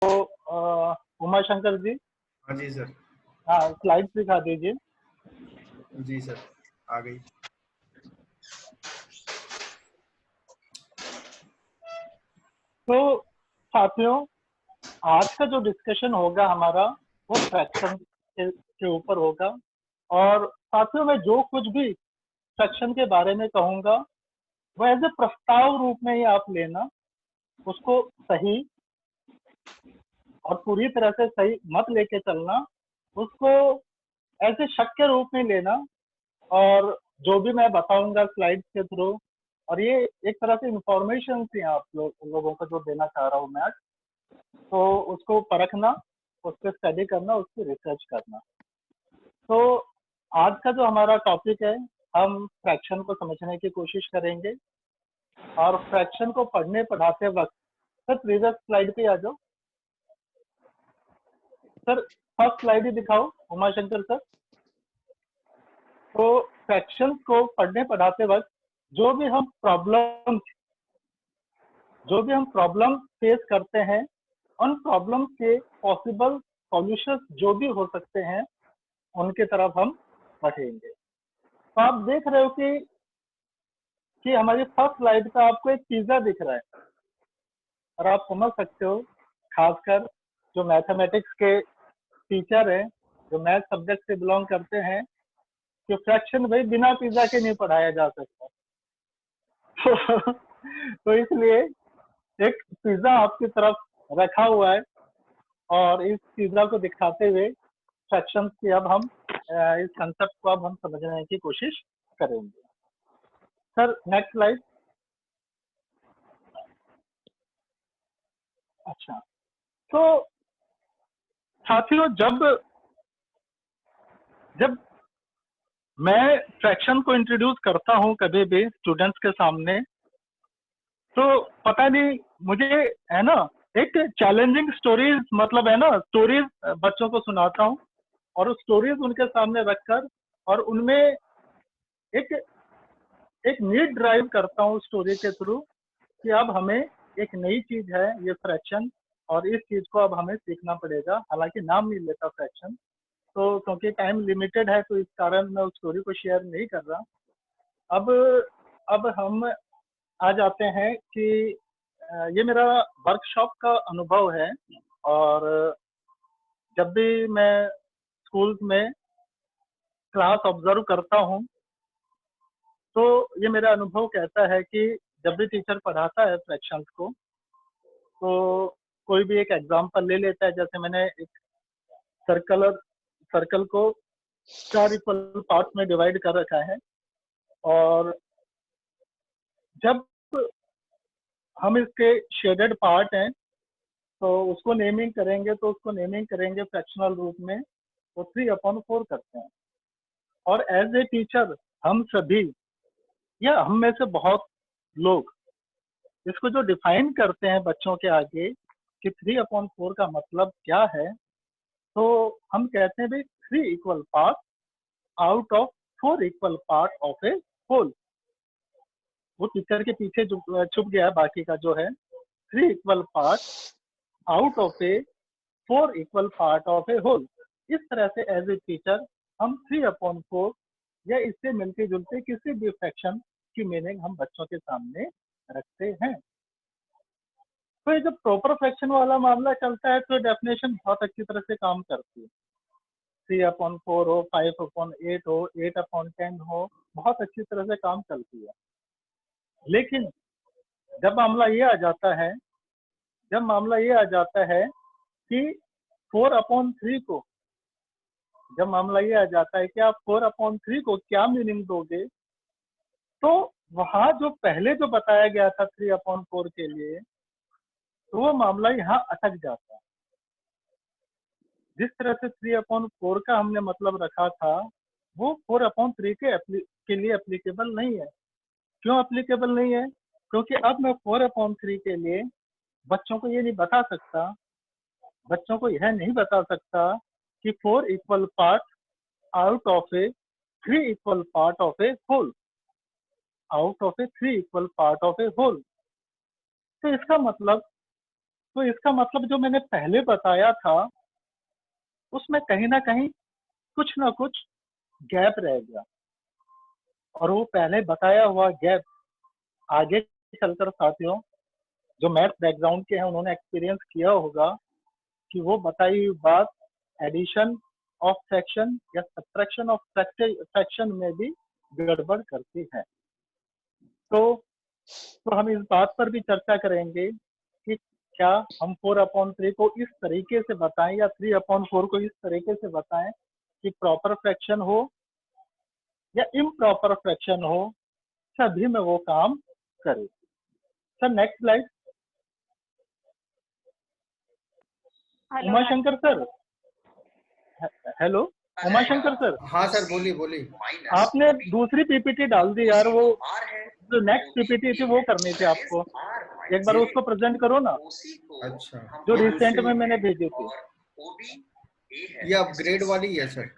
उमा शंकर जी। हाँ जी सर। हाँ, स्लाइड्स दिखा दीजिए। जी सर, आ गई। तो साथियों, आज का जो डिस्कशन होगा हमारा वो फ्रैक्शन के ऊपर होगा। और साथियों, मैं जो कुछ भी फ्रैक्शन के बारे में कहूंगा वो एज ए प्रस्ताव रूप में ही आप लेना, उसको सही और पूरी तरह से सही मत लेके चलना, उसको ऐसे शक के रूप में लेना। और जो भी मैं बताऊंगा स्लाइड्स के थ्रू, और ये एक तरह से इंफॉर्मेशन थी आप लोगों को जो देना चाह रहा हूँ मैं आज, तो उसको परखना, उस पर स्टडी करना, उस पर रिसर्च करना। तो आज का जो हमारा टॉपिक है, हम फ्रैक्शन को समझने की कोशिश करेंगे। और फ्रैक्शन को पढ़ने पढ़ाते वक्त, सर प्रीवियस स्लाइड पे आ जाओ सर, फर्स्ट स्लाइड ही दिखाओ उमा शंकर सर। तो फ्रैक्शन को पढ़ने पढ़ाते वक्त जो भी हम प्रॉब्लम फेस करते हैं, उन प्रॉब्लम के पॉसिबल सॉल्यूशंस जो भी हो सकते हैं, उनके तरफ हम बढ़ेंगे। तो आप देख रहे हो कि हमारी फर्स्ट स्लाइड पे आपको एक पिज्जा दिख रहा है, और आप समझ सकते हो, खासकर जो मैथमेटिक्स के टीचर हैं, जो मैथ सब्जेक्ट से बिलोंग करते हैं, कि फ्रैक्शन भाई बिना पिज्जा के नहीं पढ़ाया जा सकता। तो इसलिए एक पिज्जा आपकी तरफ रखा हुआ है, और इस पिज्जा को दिखाते हुए फ्रैक्शन की अब हम इस कंसेप्ट को अब हम समझने की कोशिश करेंगे। Sir next slide. अच्छा, तो साथियों, जब जब मैं फ्रैक्शन को इंट्रोड्यूस करता हूं कभी भी स्टूडेंट्स के सामने, तो पता नहीं मुझे, है ना, एक चैलेंजिंग स्टोरीज, मतलब है ना, स्टोरीज बच्चों को सुनाता हूँ, और उस स्टोरीज उनके सामने रखकर, और उनमें एक एक नीड ड्राइव करता हूँ स्टोरी के थ्रू, कि अब हमें एक नई चीज है ये फ्रैक्शन, और इस चीज को अब हमें सीखना पड़ेगा। हालांकि नाम नहीं लेता फ्रैक्शन, तो क्योंकि टाइम लिमिटेड है, तो इस कारण मैं उस स्टोरी को शेयर नहीं कर रहा। अब अब हम आ जाते हैं कि ये मेरा वर्कशॉप का अनुभव है। और जब भी मैं स्कूल्स में क्लास ऑब्जर्व करता हूँ, तो ये मेरा अनुभव कहता है कि जब भी टीचर पढ़ाता है फ्रैक्शंस को, तो कोई भी एक एग्जांपल ले लेता है। जैसे मैंने एक सर्कल को 4 इक्वल पार्ट्स में डिवाइड कर रखा है, और जब हम इसके शेडेड पार्ट हैं, तो उसको नेमिंग करेंगे, फ्रैक्शनल रूप में, तो 3/4 करते हैं। और एज ए टीचर हम सभी, या हम में से बहुत लोग, इसको जो डिफाइन करते हैं बच्चों के आगे कि 3/4 का मतलब क्या है, तो हम कहते हैं भाई 3 equal part out of 4 equal part of a whole. वो टीचर के पीछे जो छुप गया है, बाकी का जो है 3 equal part out of a 4 equal part of a whole. इस तरह से एज ए टीचर हम 3/4 या इससे मिलते जुलते किसी भी फ्रैक्शन की मीनिंग हम बच्चों के सामने रखते हैं। तो ये जब प्रॉपर फ्रैक्शन वाला मामला चलता है, तो डेफिनेशन बहुत अच्छी तरह से काम करती है। 3/4 हो, 5/8 हो, 8/10 हो, बहुत अच्छी तरह से काम चलती है। लेकिन जब मामला ये आ जाता है कि 4/3 को, जब मामला ये आ जाता है कि आप 4/3 को क्या मीनिंग दोगे, तो वहां जो पहले जो बताया गया था 3/4 के लिए, तो वो मामला यहाँ अटक जाता है। जिस तरह से 3/4 का हमने मतलब रखा था, वो 4/3 के लिए एप्लीकेबल नहीं है। क्यों एप्लीकेबल नहीं है? क्योंकि अब मैं 4/3 के लिए बच्चों को ये नहीं बता सकता, बच्चों को यह नहीं बता सकता कि 4 equal part out of a 3 equal part of a whole, out of a 3 equal part of a whole. तो इसका मतलब तो इसका मतलब जो मैंने पहले बताया था उसमें कहीं ना कहीं कुछ ना कुछ गैप रह गया, और वो पहले बताया हुआ गैप आगे चलकर साथियों जो मैथ बैकग्राउंड के हैं उन्होंने एक्सपीरियंस किया होगा कि वो बताई हुई बात एडिशन ऑफ फ्रैक्शन या सब्ट्रैक्शन ऑफ फ्रैक्शन में भी गड़बड़ करती है। तो हम इस बात पर भी चर्चा करेंगे कि क्या हम 4/3 को इस तरीके से बताएं या 3/4 को इस तरीके से बताएं कि प्रॉपर फ्रैक्शन हो या इम्प्रॉपर फ्रैक्शन हो, सभी में वो काम करे। Sir next slide. Hello Umashankar sir, hello Umashankar sir, हाँ सर, बोलिए बोलिए। आपने दूसरी पीपीटी डाल दी यार, वो जो नेक्स्ट पीपीटी थी वो करनी थी आपको, एक बार उसको प्रेजेंट करो ना, अच्छा, जो ये रिसेंट में दूसरी, मैंने भेजी थी। ये अपग्रेड वाली है सर?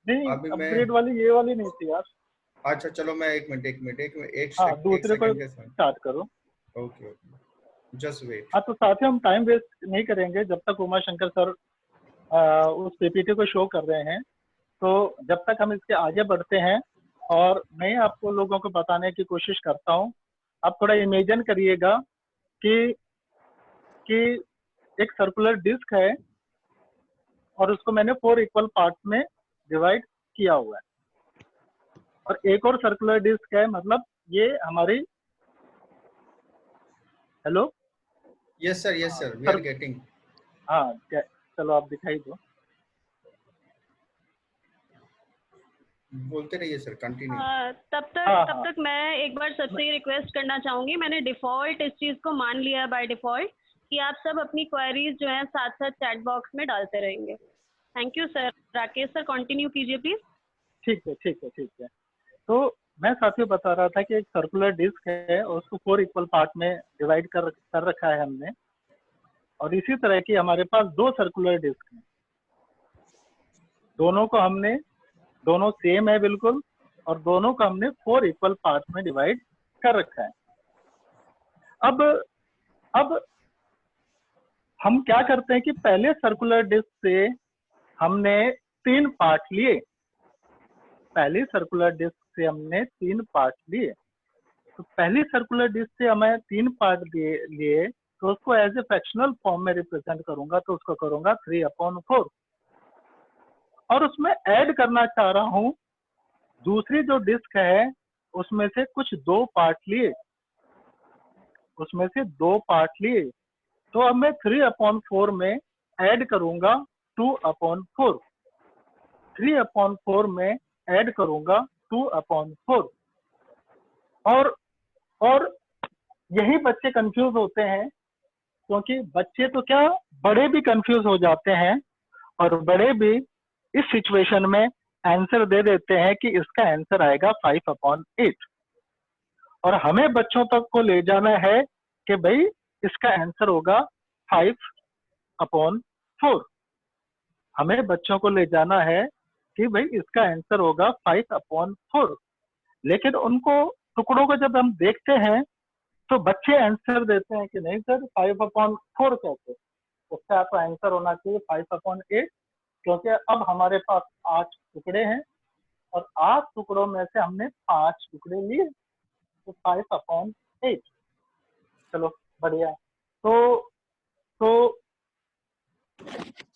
नहीं, अभी मैं, अपग्रेड वाली ये वाली नहीं थी यार। अच्छा चलो मैं एक मिनट हाँ, एक दूसरे को सेकंड के साथ। स्टार्ट करो। Okay, just wait. हाँ, तो साथ ही हम टाइम वेस्ट नहीं करेंगे जब तक उमाशंकर सर उस पीपीटी को शो कर रहे हैं, तो जब तक हम इसके आगे बढ़ते हैं और मैं आपको लोगों को बताने की कोशिश करता हूँ। आप थोड़ा इमेजिन करिएगा कि एक सर्कुलर डिस्क है और उसको मैंने 4 इक्वल पार्ट में डिवाइड किया हुआ है, और एक और सर्कुलर डिस्क है, मतलब ये हमारी, hello, yes sir, we are getting. हाँ चलो आप दिखाई दो। बोलते रहिए सर, कंटिन्यू। तब तक मैं एक बार सबसे रिक्वेस्ट करना चाहूंगी, मैंने डिफॉल्ट इस चीज को मान लिया बाय डिफॉल्ट कि आप सब अपनी क्वेरीज जो है साथ साथ चैट बॉक्स में डालते रहेंगे। Thank you sir. Rakesh sir continue कीजिए प्लीज। ठीक है। तो मैं साथियों बता रहा था कि एक सर्कुलर डिस्क है और उसको 4 इक्वल पार्ट में डिवाइड कर रखा है हमने, और इसी तरह की हमारे पास 2 सर्कुलर डिस्क हैं, दोनों सेम है बिल्कुल, और दोनों को हमने 4 इक्वल पार्ट में डिवाइड कर रखा है। अब हम क्या करते हैं कि पहले सर्कुलर डिस्क से हमने 3 पार्ट लिए, पहली सर्कुलर डिस्क से हमने 3 पार्ट लिए। तो पहली सर्कुलर डिस्क से हमें 3 पार्ट लिए, तो उसको एज ए फ्रैक्शनल फॉर्म में रिप्रेजेंट करूंगा, तो उसको करूंगा 3/4, और उसमें ऐड करना चाह रहा हूं दूसरी जो डिस्क है उसमें से कुछ 2 पार्ट लिए, तो अब मैं 3/4 में ऐड करूंगा 2/4, 3/4 में ऐड करूंगा 2/4, और यही बच्चे कंफ्यूज होते हैं, क्योंकि बच्चे तो क्या, बड़े भी कंफ्यूज हो जाते हैं, और बड़े भी इस सिचुएशन में आंसर दे देते हैं कि इसका आंसर आएगा 5/8, और हमें बच्चों तक को ले जाना है कि भाई इसका आंसर होगा 5/4, हमें बच्चों को ले जाना है कि भाई इसका आंसर होगा 5/4, लेकिन उनको टुकड़ों को जब हम देखते हैं तो बच्चे आंसर देते हैं कि नहीं सर 5/4 कैसे, इसका तो आंसर होना चाहिए 5/8, क्योंकि अब हमारे पास 8 टुकड़े हैं और 8 टुकड़ों में से हमने 5 टुकड़े लिए, तो 5/8। चलो बढ़िया। तो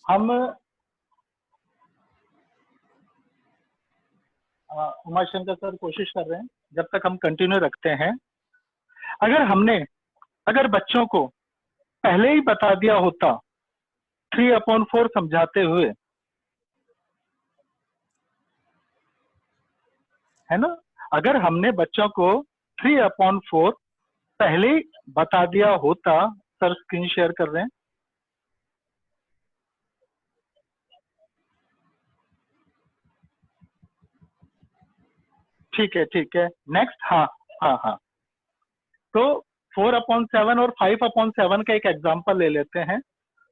हम उमाशंकर सर कोशिश कर रहे हैं, जब तक हम कंटिन्यू रखते हैं। अगर बच्चों को पहले ही बता दिया होता 3/4 समझाते हुए, है ना, अगर हमने बच्चों को 3/4 पहले ही बता दिया होता, सर स्क्रीन शेयर कर रहे हैं, ठीक है नेक्स्ट। हाँ, तो 4/7 और 5/7 का एक एग्जांपल ले लेते हैं,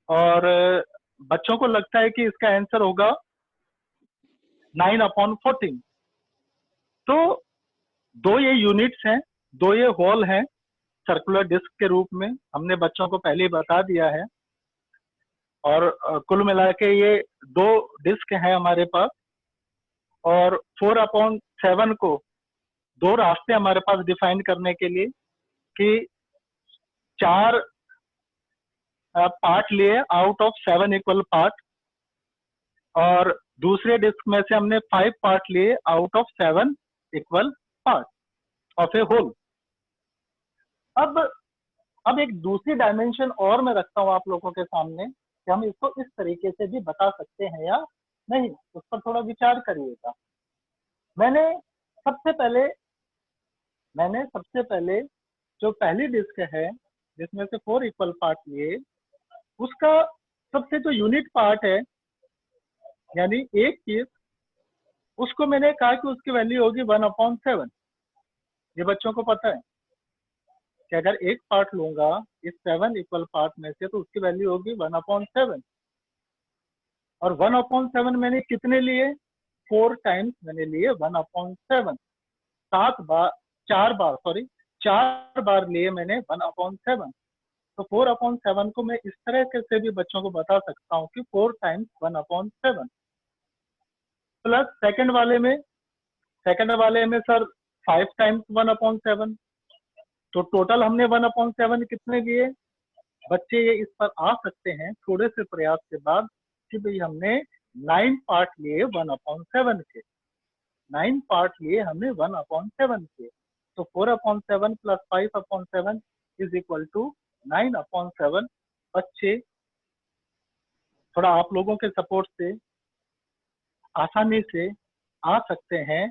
और बच्चों को लगता है कि इसका आंसर होगा 9/14। तो 2 ये यूनिट्स हैं, 2 ये होल हैं, सर्कुलर डिस्क के रूप में हमने बच्चों को पहले ही बता दिया है। और कुल मिला के ये 2 डिस्क हैं हमारे पास, और 4/7 को 2 रास्ते हमारे पास डिफाइन करने के लिए कि 4 पार्ट लिए आउट ऑफ 7 इक्वल पार्ट, और दूसरे डिस्क में से हमने 5 पार्ट लिए out of 7 equal part of a whole. अब एक दूसरी डायमेंशन और मैं रखता हूं आप लोगों के सामने कि हम इसको इस तरीके से भी बता सकते हैं या नहीं, उस पर थोड़ा विचार करिएगा। मैंने सबसे पहले जो पहली डिस्क है जिसमें से 4 इक्वल पार्ट लिए, उसका सबसे जो यूनिट पार्ट है यानी एक चीज, उसको मैंने कहा कि उसकी वैल्यू होगी 1/7। ये बच्चों को पता है कि अगर एक पार्ट लूंगा इस 7 इक्वल पार्ट में से तो उसकी वैल्यू होगी 1/7। और 1/7 मैंने कितने लिए? 4 टाइम्स मैंने लिए 1/7। 4 बार लिए मैंने 1/7। तो 4/7 को मैं इस तरह से भी बच्चों को बता सकता हूँ कि 4 टाइम्स 1/7 प्लस सेकंड वाले में सर 5 टाइम्स 1/7। तो टोटल हमने 1/7 कितने लिए? बच्चे ये इस पर आ सकते हैं थोड़े से प्रयास के बाद कि भाई हमने 9 पार्ट लिए 1/7 के, 9 पार्ट लिए हमने 1/7 के। तो 4/7 प्लस 5/7 इज इक्वल टू 9/7। बच्चे थोड़ा आप लोगों के सपोर्ट से आसानी से आ सकते हैं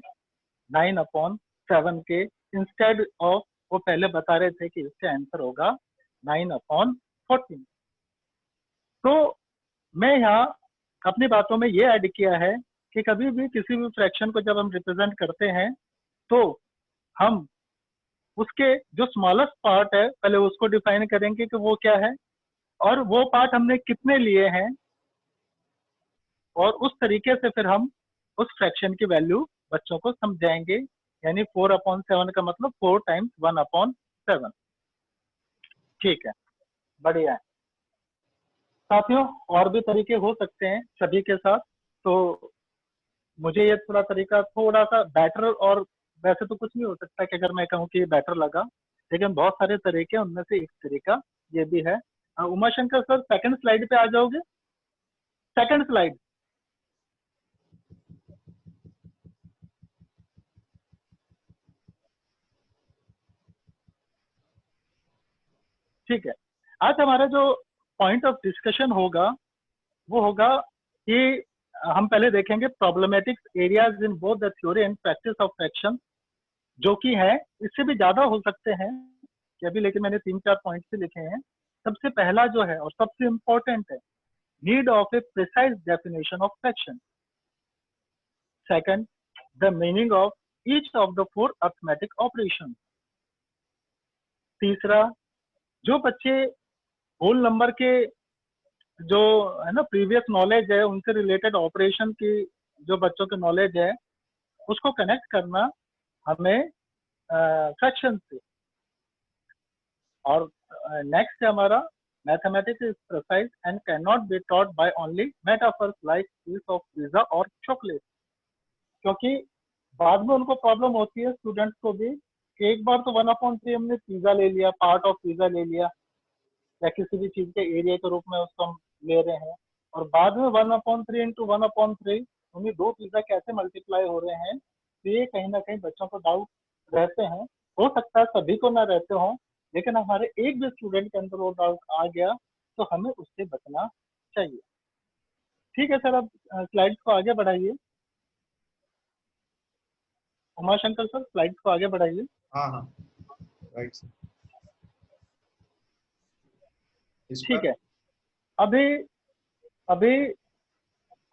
9/7 के, इंस्टेड ऑफ वो पहले बता रहे थे कि इसका आंसर होगा 9/14। तो मैं यहाँ अपनी बातों में ये ऐड किया है कि कभी भी किसी भी फ्रैक्शन को जब हम रिप्रेजेंट करते हैं तो हम उसके जो स्मॉलेस्ट पार्ट है पहले उसको डिफाइन करेंगे कि वो क्या है और वो पार्ट हमने कितने लिए हैं, और उस तरीके से फिर हम उस फ्रैक्शन की वैल्यू बच्चों को समझाएंगे। यानी 4/7 का मतलब 4 टाइम्स 1/7। ठीक है, बढ़िया है साथियों। और भी तरीके हो सकते हैं सभी के साथ, तो मुझे ये थोड़ा तरीका थोड़ा सा बेटर, और वैसे तो कुछ नहीं हो सकता कि अगर मैं कहूँ कि ये बेटर लगा, लेकिन बहुत सारे तरीके, उनमें से एक तरीका ये भी है। उमाशंकर सर सेकंड स्लाइड पे आ जाओगे? Second slide. ठीक है, आज हमारा जो पॉइंट ऑफ डिस्कशन होगा वो होगा कि हम पहले देखेंगे problematics areas in both the theory and practice of fraction, जो कि है इससे भी ज्यादा हो सकते हैं कि अभी, लेकिन मैंने 3-4 पॉइंट से लिखे हैं। सबसे पहला जो है और सबसे इंपॉर्टेंट है, need of A precise definition of fraction. Second, the meaning of each of the 4 arithmetic operation. तीसरा, जो बच्चे होल नंबर के जो है ना प्रीवियस नॉलेज है उनसे रिलेटेड ऑपरेशन की जो बच्चों की नॉलेज है उसको कनेक्ट करना हमें फ्रैक्शन से। और नेक्स्ट है हमारा, mathematics is precise and can not be taught by only metaphors like piece of pizza और चॉकलेट। क्योंकि बाद में उनको प्रॉब्लम होती है स्टूडेंट्स को भी कि एक बार तो 1/3 हमने पिज्जा ले लिया, पार्ट ऑफ पिज्जा ले लिया, या किसी भी चीज के एरिया के रूप में उसको हम ले रहे हैं, और बाद में 1/3 इंटू 1/3 उन्हीं 2 पिज्जा कैसे मल्टीप्लाई हो रहे हैं। तो ये कहीं ना कहीं बच्चों को डाउट रहते हैं। हो सकता है सभी को ना रहते हो, लेकिन हमारे एक भी स्टूडेंट के अंदर वो डाउट आ गया तो हमें उससे बचना चाहिए। ठीक है सर, अब स्लाइड्स को आगे बढ़ाइए। उमाशंकर सर स्लाइड्स को आगे बढ़ाइए। हाँ हाँ, राइट सर। ठीक है, अभी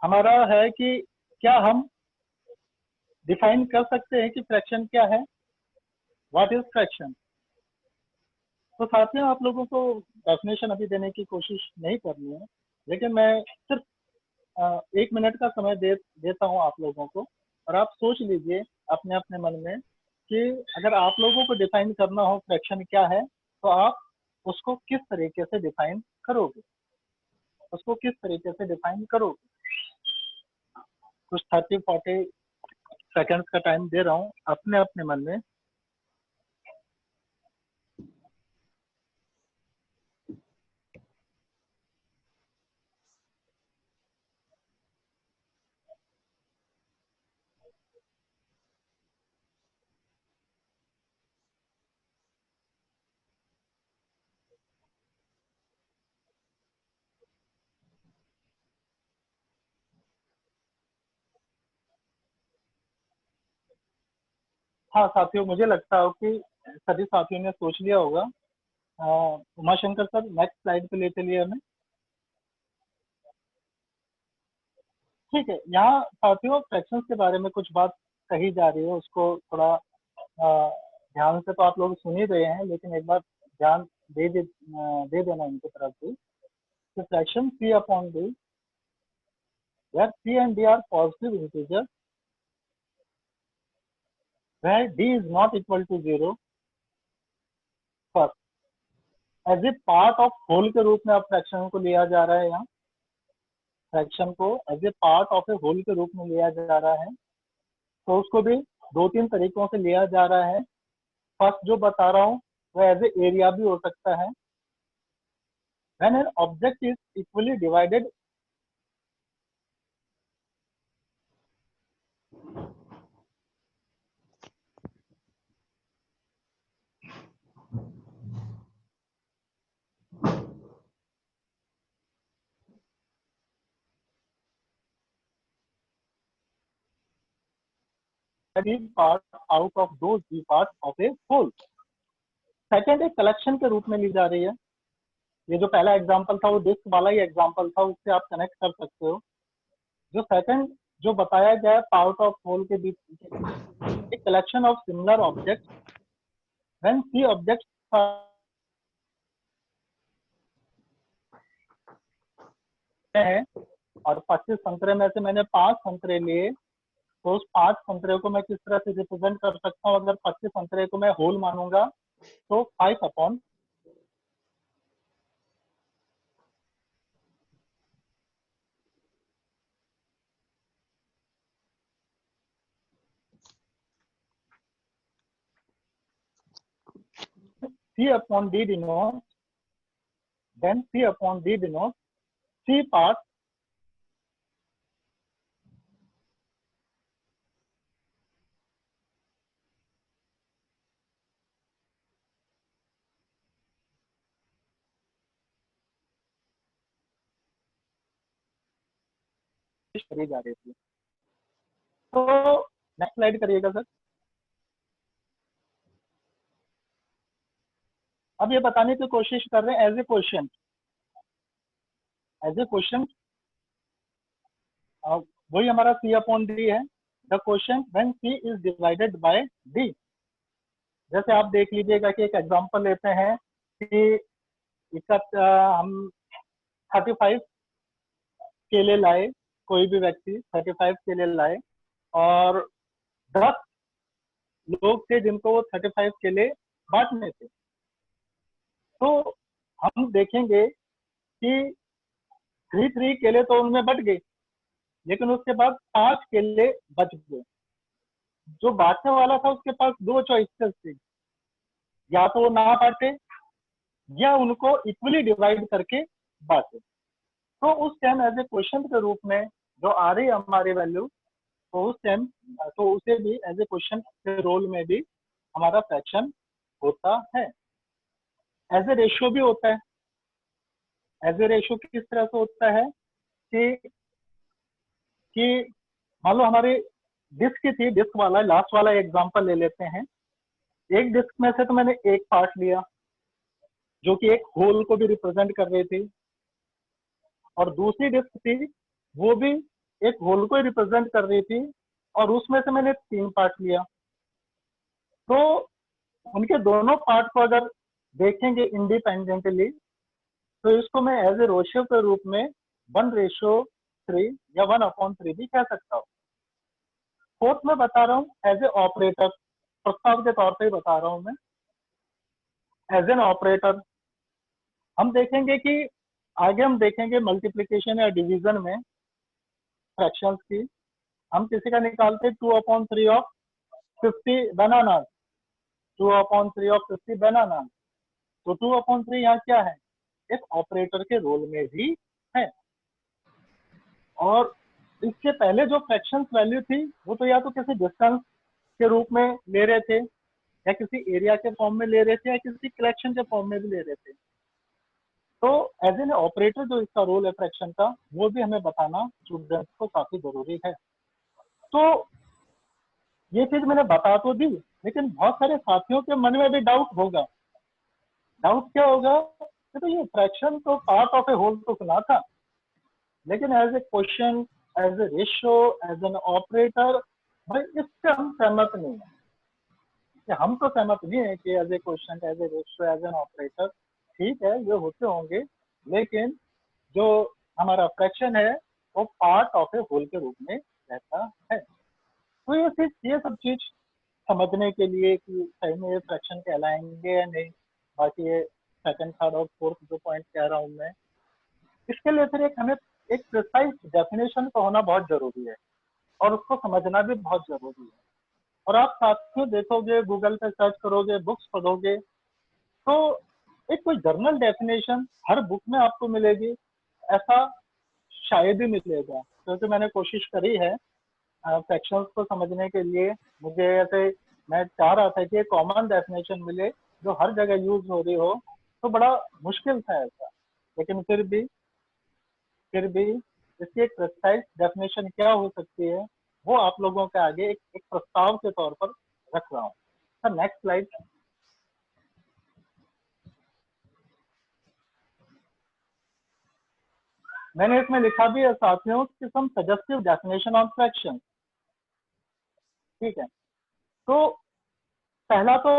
हमारा है कि क्या हम डिफाइन कर सकते हैं कि फ्रैक्शन क्या है, व्हाट इज फ्रैक्शन। तो साथियों आप लोगों को डेफिनेशन अभी देने की कोशिश नहीं करनी है, लेकिन मैं सिर्फ 1 मिनट का समय देता हूँ आप लोगों को, और आप सोच लीजिए अपने अपने मन में कि अगर आप लोगों को डिफाइन करना हो फ्रैक्शन क्या है तो आप उसको किस तरीके से डिफाइन करोगे, उसको किस तरीके से डिफाइन करोगे। कुछ 30-40 सेकंड्स का टाइम दे रहा हूँ अपने अपने मन में। हाँ साथियों, मुझे लगता है कि सभी साथियों ने सोच लिया होगा। उमाशंकर सर, नेक्स्ट स्लाइड पे ले चलिए हमें। ठीक है, यहाँ साथियों फ्रैक्शंस के बारे में कुछ बात कही जा रही है, उसको थोड़ा ध्यान से तो आप लोग सुन ही रहे हैं, लेकिन एक बार ध्यान दे देना इनकी तरफ भी। तो fraction C upon D, where C and D are positive integers, where D is not equal to 0, first as a part of whole के रूप में अब फ्रैक्शन को लिया जा रहा है। यहाँ फ्रैक्शन को as a part of a whole के रूप में लिया जा रहा है, तो उसको भी 2-3 तरीकों से लिया जा रहा है। फर्स्ट जो बता रहा हूँ वो एज ए एरिया भी हो सकता है। When an object is equally divided part out of those be part of a whole. Second एक कलेक्शन के रूप में ली जा रही है। ये जो पहला एग्जाम्पल था वो डिस्क वाला ही एग्जाम्पल था, उससे आप कनेक्ट कर सकते हो। जो सेकंड जो बताया गया है पार्ट ऑफ होल के बीच, एक collection of similar object when see object है और 25 संतरे में से मैंने 5 संतरे लिए, तो उस 5 संतरे को मैं किस तरह से रिप्रेजेंट कर सकता हूँ। अगर 25 संतरे को मैं होल मानूंगा तो 5 upon C upon D denotes, then C upon D denotes C part करी जा रही थी। तो नेक्स्ट स्लाइड करिएगा सर। अब ये बताने की कोशिश कर रहे हैं एज ए क्वेश्चन, वही हमारा C अपॉन D है। The question when C is divided by D। जैसे आप देख लीजिएगा कि एक एग्जांपल लेते हैं कि इसका हम 35 केले लाए, कोई भी व्यक्ति 35 केले लाए और 10 लोग थे जिनको वो 35 केले बांटने थे। तो हम देखेंगे कि 3 केले तो उनमें बट गए, लेकिन उसके बाद 5 केले बच गए। जो बांटने वाला था उसके पास 2 चॉइसेस थी, या तो वो ना बांटे या उनको इक्वली डिवाइड करके बांटे। तो उस टाइम एज ए क्वेश्चन के रूप में जो आ रही है हमारी वैल्यू, तो उस टाइम तो उसे भी एज ए क्वेश्चन के रोल में भी हमारा फ्रैक्शन होता है। एज ए रेशियो भी होता है। एज ए रेशियो किस तरह से होता है कि मान लो हमारी डिस्क थी, डिस्क वाला लास्ट वाला एग्जांपल ले लेते हैं। एक डिस्क में से तो मैंने एक पार्ट लिया जो कि एक होल को भी रिप्रेजेंट कर रही थी, और दूसरी डिस्क थी वो भी एक होल को रिप्रेजेंट कर रही थी, और उसमें से मैंने 3 पार्ट लिया। तो उनके दोनों पार्ट को अगर देखेंगे इंडिपेंडेंटली, तो इसको मैं एज ए रेशियो के रूप में 1:3 या 1/3 भी कह सकता हूँ। फोर्थ में बता रहा हूँ एज ए ऑपरेटर, प्रस्ताव के तौर पे बता रहा हूँ मैं। एज एन ऑपरेटर हम देखेंगे कि आगे हम देखेंगे मल्टीप्लिकेशन या डिवीजन में फ्रैक्शंस की हम किसी का निकालते 2/3 ऑफ 50 बनाना, 2/3 ऑफ 50 बनाना। तो 2/3 यहाँ क्या है, एक ऑपरेटर के रोल में भी है। और इसके पहले जो फ्रैक्शंस वैल्यू थी वो तो या तो किसी डिस्टेंस के रूप में ले रहे थे, या किसी एरिया के फॉर्म में ले रहे थे, या किसी कलेक्शन के फॉर्म में भी ले रहे थे। तो एज एन ऑपरेटर जो इसका रोल है फ्रैक्शन का, वो भी हमें बताना स्टूडेंट्स को काफी जरूरी है। तो ये चीज मैंने बता तो दी, लेकिन बहुत सारे साथियों के मन में भी डाउट होगा। डाउट क्या होगा कि तो ये फ्रैक्शन तो पार्ट ऑफ ए होल तो सुना था, लेकिन as a question, as a ratio, as an operator, भाई इससे हम सहमत नहीं है। हम तो सहमत नहीं है कि as a question, as a ratio, as an operator ठीक है ये होते होंगे, लेकिन जो हमारा फ्रैक्शन है वो पार्ट ऑफ ए होल के रूप में रहता है। तो ये सब चीज समझने के लिए कि सही में ये फ्रैक्शन कहलाएंगे या नहीं, बाकी ये सेकंड, थर्ड और फोर्थ जो पॉइंट कह रहा हूँ मैं, इसके लिए फिर हमें एक प्रिसाइज डेफिनेशन का होना बहुत जरूरी है और उसको समझना भी बहुत जरूरी है। और आप साथियों देखोगे, गूगल पे सर्च करोगे, बुक्स पढ़ोगे, तो एक कोई जर्नल डेफिनेशन हर बुक में आपको मिलेगी ऐसा शायद ही मिलेगा। क्योंकि मैंने कोशिश करी है फ्रैक्शंस को समझने के लिए, मुझे ऐसे मैं चाह रहा था कि कॉमन डेफिनेशन मिले जो हर जगह यूज हो रही हो, तो बड़ा मुश्किल था ऐसा। लेकिन फिर भी इसकी एक प्रिसाइज डेफिनेशन क्या हो सकती है वो आप लोगों के आगे एक प्रस्ताव के तौर पर रख रहा हूँ। Sir next slide. मैंने इसमें लिखा भी है साथियों कि सम सजेस्टिव डेफिनेशन ऑफ फ्रैक्शन। ठीक है, तो पहला तो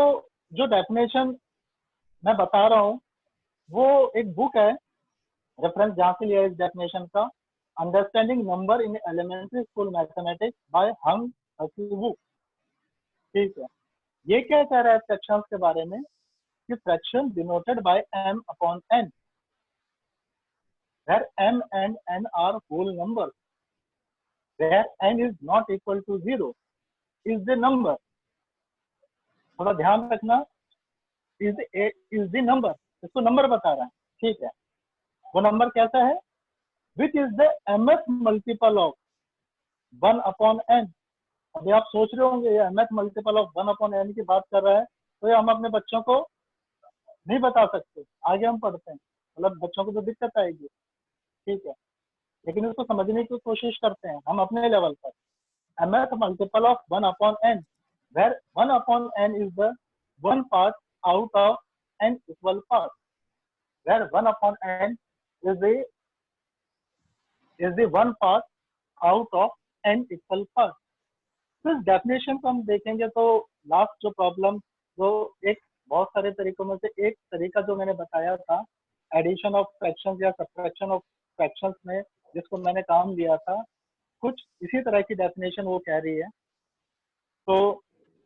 जो डेफिनेशन मैं बता रहा हूँ वो एक बुक है, रेफरेंस जहाँ से लिया है इस डेफिनेशन का, understanding number in elementary school mathematics by Hung Hsi Wu. ठीक है, ये क्या कह रहा है फ्रैक्शंस के बारे में कि fraction denoted by m upon n, where m and n are whole numbers, where n is not equal to 0 is the number। थोड़ा ध्यान रखना, is the number, इसको नंबर बता रहा है। ठीक है, वो नंबर कैसा है, which is the mth multiple of 1 upon n। अभी आप सोच रहे होंगे ये mth multiple of 1 upon n की बात कर रहा है, तो ये हम अपने बच्चों को नहीं बता सकते, आगे हम पढ़ते हैं, मतलब बच्चों को तो दिक्कत आएगी। ठीक है, लेकिन उसको समझने की कोशिश करते हैं हम अपने लेवल पर। mth multiple of 1 upon n, where 1 upon n is the one part out of n equal parts, where 1 upon n is the one part out of n equal parts। तो इस डेफिनेशन को हम देखेंगे तो last जो problem, जो एक बहुत सारे तरीकों में से एक तरीका जो मैंने बताया था एडिशन ऑफ फ्रैक्शंस या सब्ट्रैक्शन ऑफ फ्रैक्शंस में, जिसको मैंने काम लिया था, कुछ इसी तरह की डेफिनेशन वो कह रही है। तो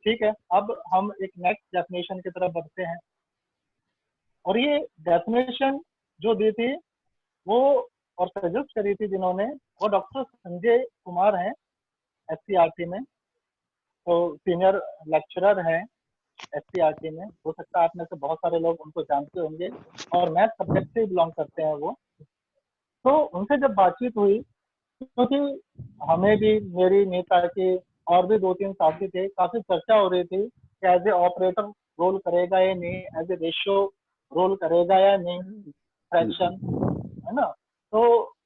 ठीक है, अब हम एक नेक्स्ट डेफिनेशन की तरफ बढ़ते हैं। और ये डेफिनेशन जो दी थी वो और सजेस्ट करी थी जिन्होंने, वो डॉक्टर संजय कुमार हैं SCRT में, तो सीनियर लेक्चरर हैं SCRT में। हो सकता है आप में से बहुत सारे लोग उनको जानते होंगे और मैथ सब्जेक्ट से बिलोंग करते हैं वो। तो उनसे जब बातचीत हुई, क्योंकि हमें भी, मेरी नेता की और भी 2-3 साथी थे, काफी चर्चा हो रही थी कि एज ए ऑपरेटर रोल करेगा या नहीं, एज ए रेशियो रोल करेगा या नहीं फ्रैक्शन, है ना। तो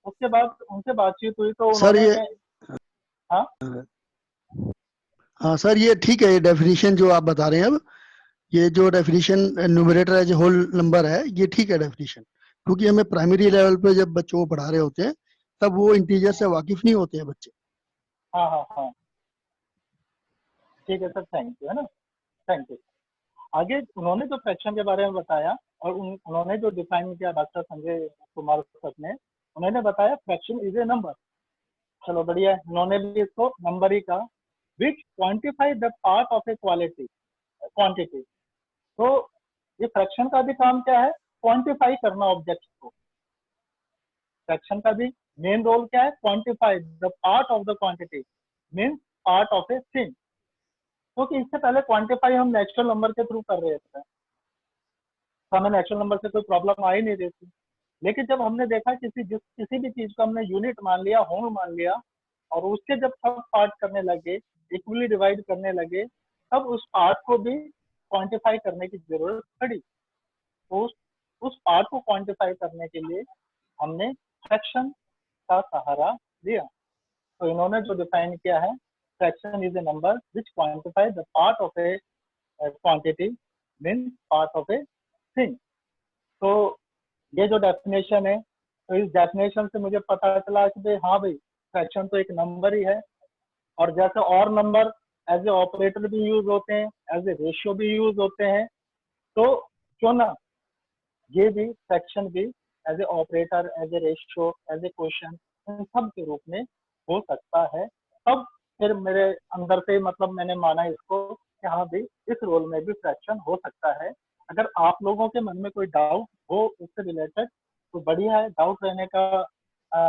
उसके बाद उनसे बातचीत हुई तो उन्होंने, हाँ सर ये ठीक है, ये डेफिनेशन जो आप बता रहे हैं, अब ये जो definition numerator as whole number है, ये ठीक है डेफिनेशन, क्योंकि हमें प्राइमरी लेवल पे जब बच्चों को पढ़ा रहे होते हैं तब वो इंटीजर से वाकिफ नहीं होते हैं बच्चे। हाँ ठीक है सर, थैंक यू, है ना, थैंक यू। आगे उन्होंने जो फ्रैक्शन के बारे में बताया और उन्होंने जो डिफाइन किया डॉक्टर संजय कुमार सर ने, उन्होंने बताया फ्रैक्शन इज ए नंबर। चलो बढ़िया है, उन्होंने भी इसको नंबर ही कहा, which quantify the part of a quantity. तो ये फ्रैक्शन का भी काम क्या है, क्वांटिफाई करना ऑब्जेक्ट को। फ्रैक्शन का भी मेन रोल क्या है, quantify the part of the quantity means part of a thing. क्योंकि इससे पहले क्वांटिफाई हम नेचुरल नंबर के थ्रू कर रहे थे, तो हमें नेचुरल नंबर से कोई प्रॉब्लम आ ही नहीं रही थी। लेकिन जब हमने देखा किसी भी चीज को हमने यूनिट मान लिया, होल मान लिया, और उसके जब सब पार्ट करने लगे, इक्वली डिवाइड करने लगे, तब उस पार्ट को भी क्वांटिफाई करने की जरूरत पड़ी। तो उस पार्ट को क्वांटिफाई करने के लिए हमने फ्रैक्शन का सहारा लिया। तो इन्होंने जो डिफाइन किया है, fraction is a number which quantify the part of a quantity means part of a thing. तो ये जो डेफिनेशन है, तो इस डेफिनेशन से मुझे पता चला कि भाई हाँ भाई, फ्रैक्शन तो एक नंबर ही है। और जैसे और नंबर एज ए ऑपरेटर भी यूज होते हैं, एज ए रेशियो भी यूज होते हैं, तो क्यों ना ये भी फ्रैक्शन भी as a operator, as a ratio, as a question, इन सब के रूप में हो सकता है। तब फिर मेरे अंदर से मतलब मैंने माना इसको कि हाँ भाई, इस रोल में भी फ्रैक्शन हो सकता है। अगर आप लोगों के मन में कोई डाउट हो इससे रिलेटेड तो बढ़िया है, डाउट रहने का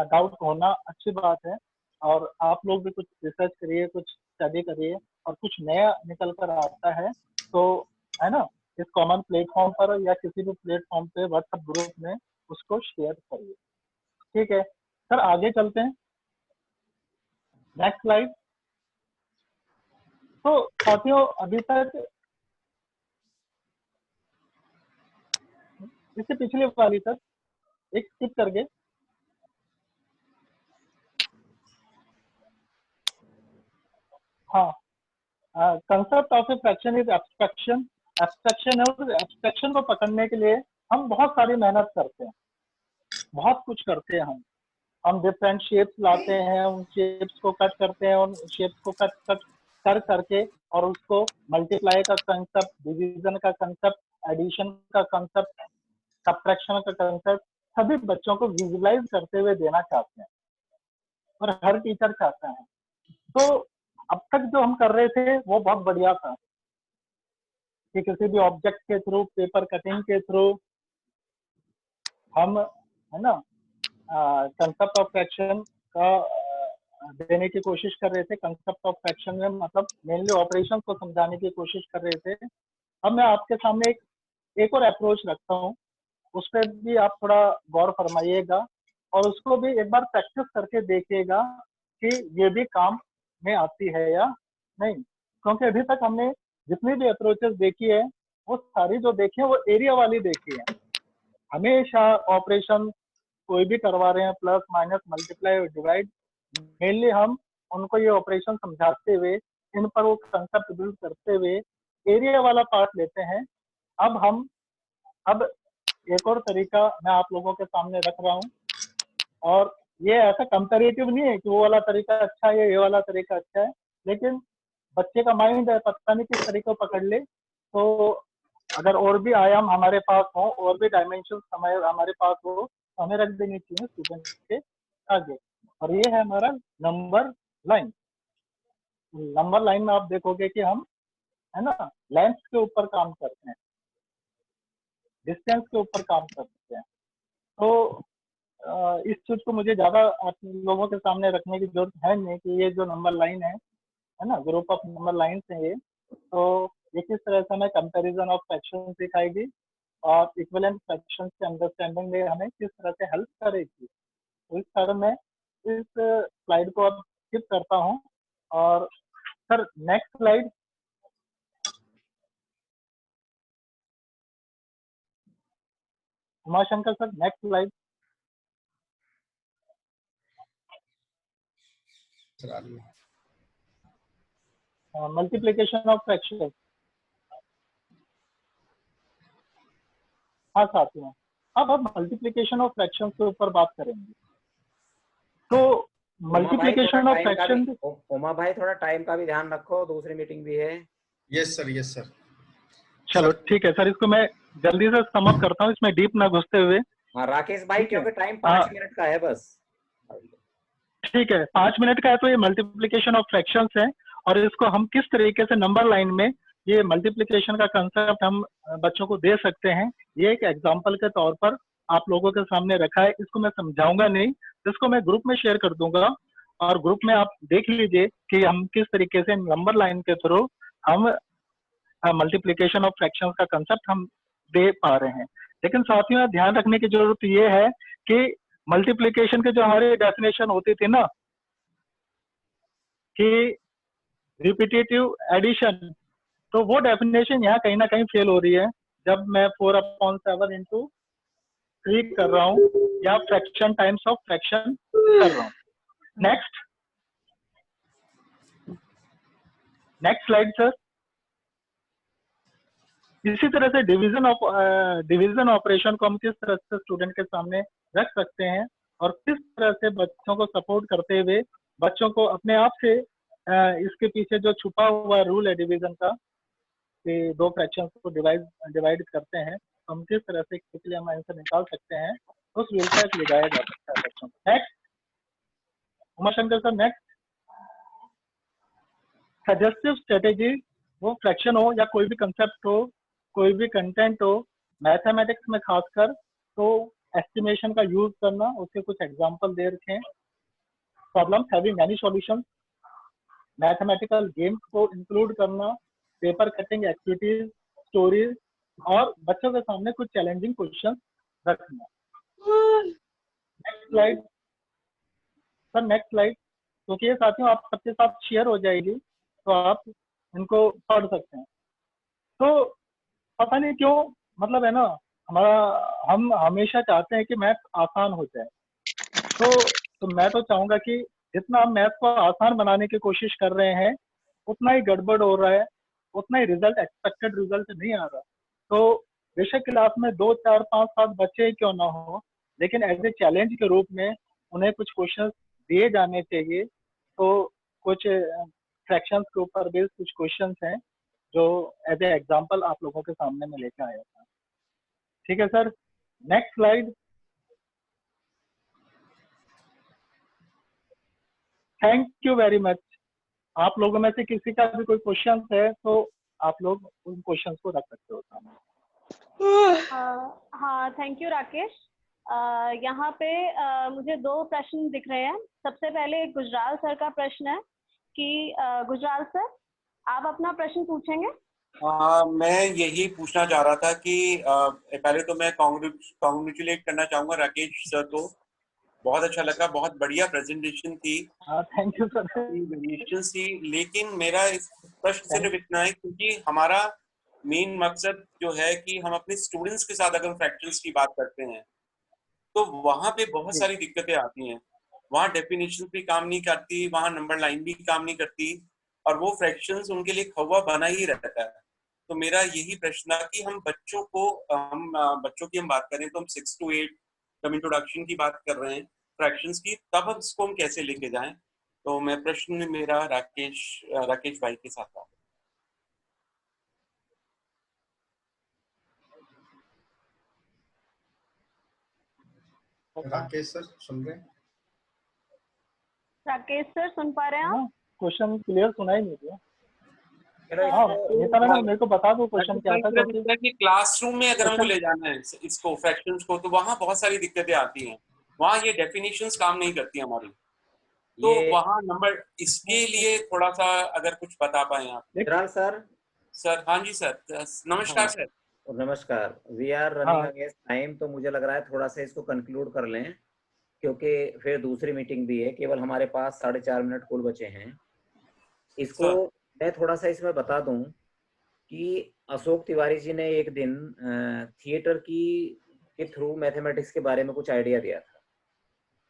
डाउट होना अच्छी बात है। और आप लोग भी कुछ रिसर्च करिए, कुछ स्टडी करिए, और कुछ नया निकल कर आता है तो है ना, इस कॉमन प्लेटफॉर्म पर या किसी भी प्लेटफॉर्म पे व्हाट्सएप ग्रुप में उसको शेयर करिए। ठीक है सर, आगे चलते हैं, नेक्स्ट स्लाइड। तो साथियों, अभी तक इससे पिछले वाली सर एक स्किप करके, हाँ, concept of a fraction is abstraction. Abstraction है, और एब्स्ट्रैक्शन को पकड़ने के लिए हम बहुत सारी मेहनत करते हैं, बहुत कुछ करते हैं। हम डिफरेंट शेप्स लाते हैं, उन शेप्स को कट करते हैं, उन शेप्स को कट करके, और उसको मल्टीप्लाई का कंसेप्ट, डिवीजन का कंसेप्ट, एडिशन का कंसेप्ट, सब्ट्रैक्शन का कंसेप्ट सभी बच्चों को विजुलाइज करते हुए देना चाहते हैं, और हर टीचर चाहता है। तो अब तक जो हम कर रहे थे वो बहुत बढ़िया था कि किसी भी ऑब्जेक्ट के थ्रू, पेपर कटिंग के थ्रू हम, है ना, कंसेप्ट ऑफ फ्रैक्शन का देने की कोशिश कर रहे थे। कंसेप्ट ऑफ फ्रैक्शन में मतलब मेनली ऑपरेशन को समझाने की कोशिश कर रहे थे। अब मैं आपके सामने एक और अप्रोच रखता हूँ, उस पर भी आप थोड़ा गौर फरमाइएगा, और उसको भी एक बार प्रैक्टिस करके देखिएगा कि ये भी काम में आती है या नहीं। क्योंकि अभी तक हमने जितनी भी अप्रोचेस देखी है, वो सारी जो देखी है वो एरिया वाली देखी है। हमेशा ऑपरेशन कोई भी करवा रहे हैं, प्लस माइनस मल्टीप्लाई और डिवाइड, मेनली हम उनको ये ऑपरेशन समझाते हुए, इन पर वो कंसेप्ट बिल्ड करते हुए एरिया वाला पार्ट लेते हैं। अब एक और तरीका मैं आप लोगों के सामने रख रहा हूँ, और ये ऐसा कंपैरेटिव नहीं है कि वो वाला तरीका अच्छा है, ये वाला तरीका अच्छा है, लेकिन बच्चे का माइंड है, पता नहीं किस तरीके को पकड़ ले। तो अगर और भी आयाम हमारे पास हो, और भी डायमेंशन हमारे पास हो, तो हमें रख देनी चाहिए स्टूडेंट के आगे। और ये है हमारा नंबर लाइन। नंबर लाइन में आप देखोगे कि हम, है ना, लेंथ के ऊपर काम करते हैं, डिस्टेंस के ऊपर काम करते हैं। तो इस चीज को मुझे ज्यादा आप लोगों के सामने रखने की जरूरत है नहीं कि ये जो नंबर लाइन है ना, ग्रुप ऑफ नंबर लाइन है ये। तो ये किस तरह से हमें कंपैरिजन ऑफ फ्रैक्शन सिखाएगी, और इक्विवेलेंट फ्रैक्शन के अंडरस्टैंडिंग में हमें किस तरह से हेल्प करेगी। तो इस कारण मैं इस स्लाइड को अब स्किप करता हूँ। और sir next slide. Umashankar sir next slide. Multiplication of fraction. हाँ साथियों, अब हम मल्टीप्लिकेशन ऑफ फ्रैक्शन के ऊपर बात करेंगे। तो मल्टीप्लिकेशन ऑफ फ्रैक्शन, उमा भाई थोड़ा टाइम का भी ध्यान रखो, दूसरी मीटिंग भी है। Yes sir, yes sir. चलो ठीक है सर, इसको मैं जल्दी से समाप्त करता हूँ, इसमें डीप ना घुसते हुए। हाँ राकेश भाई, क्योंकि टाइम 5 मिनट का है बस। ठीक है, 5 मिनट का है। तो ये मल्टीप्लिकेशन ऑफ फ्रैक्शंस है, और इसको हम किस तरीके से नंबर लाइन में ये मल्टीप्लिकेशन का कंसेप्ट हम बच्चों को दे सकते हैं। ये एक एग्जाम्पल के तौर पर आप लोगों के सामने रखा है। इसको मैं समझाऊंगा नहीं, इसको मैं ग्रुप में शेयर कर दूंगा और ग्रुप में आप देख लीजिए कि हम किस तरीके से नंबर लाइन के थ्रू हम मल्टीप्लिकेशन ऑफ फ्रैक्शंस का कंसेप्ट हम दे पा रहे हैं। लेकिन साथियों ध्यान रखने की जरूरत ये है कि मल्टीप्लिकेशन के जो हमारी डेफिनेशन होती थी ना कि रिपीटेटिव एडिशन, तो वो डेफिनेशन यहाँ कहीं ना कहीं फेल हो रही है जब मैं 4/7 इंटू 3 कर रहा हूँ या फ्रैक्शन टाइम्स ऑफ फ्रैक्शन कर रहा हूँ। Next slide sir. इसी तरह से डिवीजन ऑपरेशन को हम किस तरह से स्टूडेंट के सामने रख सकते हैं और किस तरह से बच्चों को सपोर्ट करते हुए बच्चों को अपने आप से इसके पीछे जो छुपा हुआ रूल है डिवीजन का कि 2 फ्रैक्शंस को डिवाइड करते हैं, तो हम किस तरह से क्विकली हम आंसर निकाल सकते हैं, उस रूल का लगाया जा सकता है बच्चों को। Next Umashankar sir. Next suggestive strategy, वो फ्रैक्शन हो या कोई भी कंसेप्ट हो, कोई भी कंटेंट हो, मैथमेटिक्स में खासकर तो एस्टिमेशन का यूज करना, उसके कुछ एग्जांपल दे रखे हैं। Problems having many solutions, mathematical games को इंक्लूड करना, पेपर कटिंग एक्टिविटीज, स्टोरीज और बच्चों के सामने कुछ चैलेंजिंग क्वेश्चन रखना। Next slide sir. Next slide. क्योंकि ये साथियों आप सबके साथ शेयर हो जाएगी तो आप इनको पढ़ सकते हैं। तो पता नहीं क्यों मतलब है ना, हम हमेशा चाहते हैं कि मैथ आसान हो जाए। तो मैं तो चाहूंगा कि जितना हम मैथ को आसान बनाने की कोशिश कर रहे हैं उतना ही गड़बड़ हो रहा है, उतना ही रिजल्ट एक्सपेक्टेड रिजल्ट नहीं आ रहा। तो बेशक क्लास में 2, 4, 5, 7 बच्चे क्यों ना हो, लेकिन एज ए चैलेंज के रूप में उन्हें कुछ क्वेश्चंस दिए जाने चाहिए। तो कुछ फ्रैक्शंस के ऊपर बेस्ड कुछ क्वेश्चंस हैं जो एज ए एग्जांपल आप लोगों के सामने में लेकर आया था। ठीक है sir. Next slide. Thank you very much. आप लोगों में से किसी का भी कोई क्वेश्चन है तो आप लोग उन क्वेश्चंस को रख सकते हो सामने। हाँ थैंक यू राकेश। यहाँ पे मुझे 2 प्रश्न दिख रहे हैं। सबसे पहले गुजराल सर का प्रश्न है कि गुजराल सर आप अपना प्रश्न पूछेंगे। मैं यही पूछना चाह रहा था कि पहले तो मैं कॉन्ग्रेचुलेट करना चाहूंगा राकेश सर को। बहुत अच्छा लगा, बहुत बढ़िया प्रेजेंटेशन थी। Thank you sir. थी, लेकिन मेरा इस प्रश्न सिर्फ इतना है क्योंकि हमारा मेन मकसद जो है कि हम अपने स्टूडेंट्स के साथ अगर फ्रैक्शंस की बात करते हैं तो वहां पे बहुत सारी दिक्कतें आती हैं। वहाँ डेफिनेशन भी काम नहीं करती, वहाँ नंबर लाइन भी काम नहीं करती और वो फ्रैक्शंस उनके लिए खौवा बना ही रहता है। तो मेरा यही प्रश्न है कि हम बच्चों की हम बात करें तो हम 6 to 8 जब इंट्रोडक्शन की बात कर रहे हैं फ्रैक्शंस की, तब इसको हम कैसे लेके जाएं। तो मैं प्रश्न मेरा राकेश भाई के साथ था। राकेश सर सुन रहे हैं? राकेश सर सुन पा रहे हैं आप? क्वेश्चन क्लियर सुनाई नहीं दिया। मेरे को बता दो क्वेश्चन क्या था। कि क्लासरूम में अगर हमको ले जाना है इसको फ्रैक्शंस को तो वहाँ बहुत सारी दिक्कतें आती हैं। वहाँ ये डेफिनेशंस काम नहीं करती हमारी, तो वहाँ नंबर इसके लिए थोड़ा सा अगर कुछ बता पाए आप। सर हाँ जी सर, नमस्कार सर। नमस्कार। We are running against time, तो मुझे लग रहा है थोड़ा सा इसको कंक्लूड कर लें क्योंकि फिर दूसरी मीटिंग भी है। केवल हमारे पास 4.5 मिनट कुल बचे हैं। इसको मैं थोड़ा सा इसमें बता दूं कि अशोक तिवारी जी ने एक दिन थिएटर के थ्रू मैथमेटिक्स के बारे में कुछ आइडिया दिया था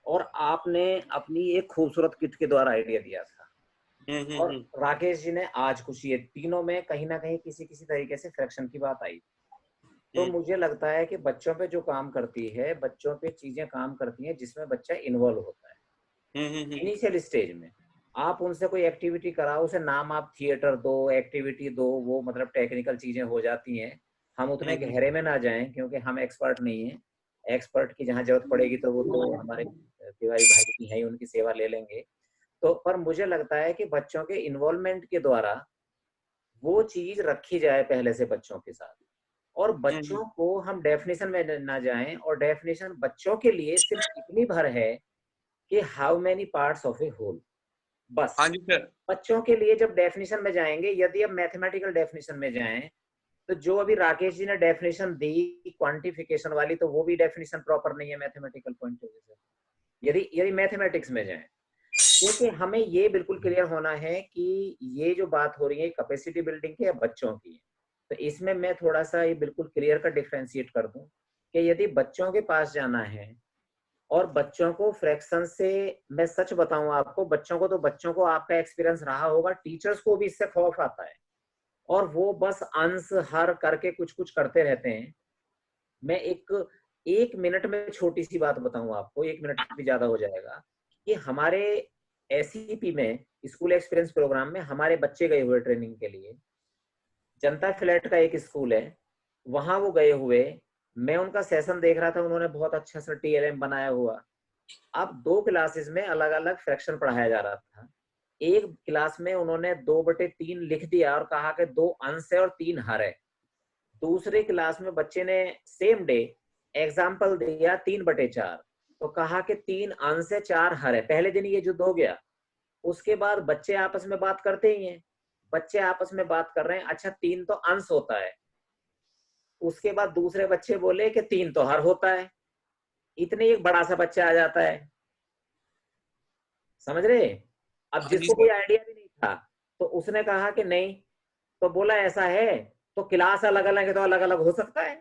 और आपने अपनी एक खूबसूरत किट के द्वारा आइडिया दिया था और राकेश जी ने आज कुछ, ये तीनों में कहीं ना कहीं किसी तरीके से फ्रैक्शन की बात आई। तो मुझे लगता है कि बच्चों पे जो काम करती है, बच्चों पे चीजें काम करती हैं जिसमें बच्चा इन्वॉल्व होता है इनिशियल स्टेज में। आप उनसे कोई एक्टिविटी कराओ, उसे नाम आप थिएटर दो, एक्टिविटी दो, वो मतलब टेक्निकल चीजें हो जाती हैं। हम उतने गहरे में ना जाएं क्योंकि हम एक्सपर्ट नहीं हैं। एक्सपर्ट की जहाँ जरूरत पड़ेगी तो वो तो हमारे तिवारी भाई की है, उनकी सेवा ले लेंगे। तो पर मुझे लगता है कि बच्चों के इन्वॉल्वमेंट के द्वारा वो चीज रखी जाए पहले से बच्चों के साथ, और बच्चों को हम डेफिनेशन में ना जाएं, और डेफिनेशन बच्चों के लिए सिर्फ इतनी भर है कि how many parts of a whole, बस। हाँ जी सर। बच्चों के लिए जब डेफिनेशन में जाएंगे, यदि अब मैथमेटिकल डेफिनेशन में जाएं, तो जो अभी राकेश जी ने डेफिनेशन दी क्वांटिफिकेशन वाली, तो वो भी डेफिनेशन प्रॉपर नहीं है मैथमेटिकल पॉइंट ऑफ व्यू से, यदि मैथमेटिक्स में जाएं। क्योंकि हमें ये बिल्कुल क्लियर होना है कि ये जो बात हो रही है कैपेसिटी बिल्डिंग की या बच्चों की, तो इसमें मैं थोड़ा सा ये बिल्कुल क्लियर कर डिफरेंशिएट कर दूं कि यदि बच्चों के पास जाना है और बच्चों को फ्रैक्शन से, मैं सच बताऊं आपको, बच्चों को आपका एक्सपीरियंस रहा होगा, टीचर्स को भी इससे खौफ आता है और वो बस अंश हर करके कुछ कुछ करते रहते हैं। मैं एक मिनट में छोटी सी बात बताऊं आपको, 1 मिनट भी ज्यादा हो जाएगा, कि हमारे एसईपी में, स्कूल एक्सपीरियंस प्रोग्राम में, हमारे बच्चे गए हुए ट्रेनिंग के लिए, जनता फ्लैट का एक स्कूल है, वहां वो गए हुए, मैं उनका सेशन देख रहा था, उन्होंने बहुत अच्छा सा टीएलएम बनाया हुआ। अब 2 क्लासेस में अलग अलग फ्रैक्शन पढ़ाया जा रहा था। एक क्लास में उन्होंने 2/3 लिख दिया और कहा कि 2 अंश है और 3 हर है। दूसरे क्लास में बच्चे ने सेम डे एग्जाम्पल दिया 3/4, तो कहा कि 3 अंश है 4 हर है। पहले दिन ये युद्ध हो गया। उसके बाद बच्चे आपस में बात करते ही हैं, बच्चे आपस में बात कर रहे हैं, अच्छा 3 तो अंश होता है। उसके बाद दूसरे बच्चे बोले कि 3 तो हर होता है। इतने एक बड़ा सा बच्चा आ जाता है, समझ रहे? अब जिसको कोई आइडिया भी नहीं था, तो उसने कहा कि नहीं, तो बोला ऐसा है तो क्लास अलग अलग है तो अलग अलग हो सकता है।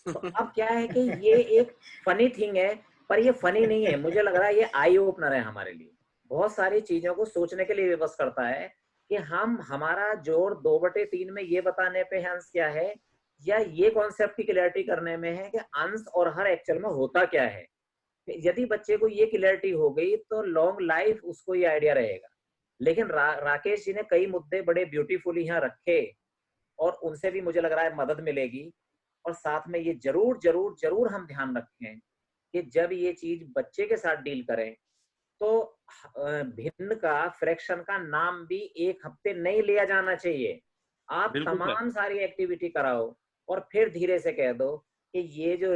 तो अब क्या है कि ये एक फनी थिंग है, पर ये फनी नहीं है, मुझे लग रहा है ये आई ओपनर है हमारे लिए। बहुत सारी चीजों को सोचने के लिए विवश करता है कि हमारा जोर 2/3 में ये बताने पे है अंश क्या है, या ये कॉन्सेप्ट की क्लैरिटी करने में है कि अंश और हर एक्चुअल में होता क्या है। यदि बच्चे को ये क्लैरिटी हो गई तो लॉन्ग लाइफ उसको ये आइडिया रहेगा। लेकिन राकेश जी ने कई मुद्दे बड़े ब्यूटीफुली यहाँ रखे और उनसे भी मुझे लग रहा है मदद मिलेगी। और साथ में ये जरूर जरूर जरूर हम ध्यान रखें कि जब ये चीज बच्चे के साथ डील करें तो भिन्न का, फ्रैक्शन का नाम भी 1 हफ्ते नहीं लिया जाना चाहिए। आप तमाम सारी एक्टिविटी कराओ और फिर धीरे से कह दो कि ये जो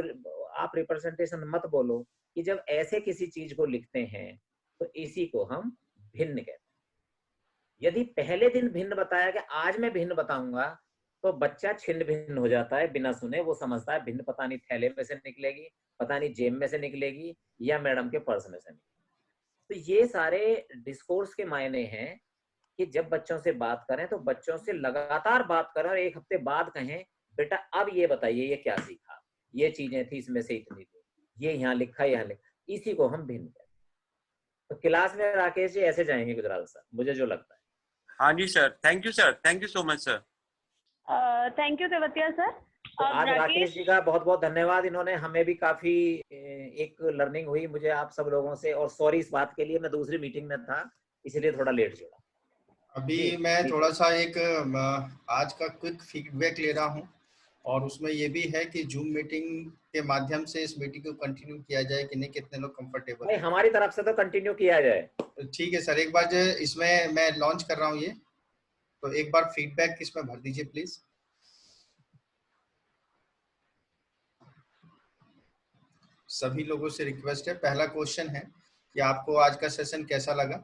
आप रिप्रेजेंटेशन मत बोलो कि जब ऐसे किसी चीज को लिखते हैं तो इसी को हम भिन्न कहते हैं। यदि पहले दिन भिन्न बताया कि आज मैं भिन्न बताऊंगा, तो बच्चा छिन्न भिन्न हो जाता है बिना सुने। वो समझता है भिन्न पता नहीं थैले में से निकलेगी, पता नहीं जेब में से निकलेगी या मैडम के पर्स में से निकलेगी। तो ये सारे डिस्कोर्स के मायने हैं कि जब बच्चों से बात करें तो बच्चों से लगातार बात करें और 1 हफ्ते बाद कहें बेटा अब ये बताइए ये क्या सीखा, ये चीजें थी इसमें से इतनी थी, ये यहाँ लिखा यहाँ लिखा, इसी को हम भिन्न कहते हैं। तो क्लास में राकेश जी ऐसे जाएंगे गुजराल सर, मुझे जो लगता है। हाँ जी sir, thank you sir, thank you so much sir. Thank you Tewatia sir. तो आज राकेश जी का बहुत बहुत धन्यवाद, इन्होंने हमें भी काफी एक लर्निंग हुई मुझे आप सब लोगों से। और सॉरी इस बात के लिए, मैं दूसरी मीटिंग में था इसलिए थोड़ा लेट जुड़ा। अभी मैं थोड़ा सा एक आज का क्विक फीडबैक ले रहा हूं और उसमें ये भी है कि जूम मीटिंग के माध्यम से इस मीटिंग को कंटिन्यू किया जाए कि नहीं, कितने लोग कंफर्टेबल है? हमारी तरफ से तो कंटिन्यू किया जाए। ठीक है सर, एक बार जो इसमें मैं लॉन्च कर रहा हूँ ये, तो एक बार फीडबैक इसमें भर दीजिए प्लीज। सभी लोगों से रिक्वेस्ट है, पहला क्वेश्चन है कि आपको आज का सेशन कैसा लगा,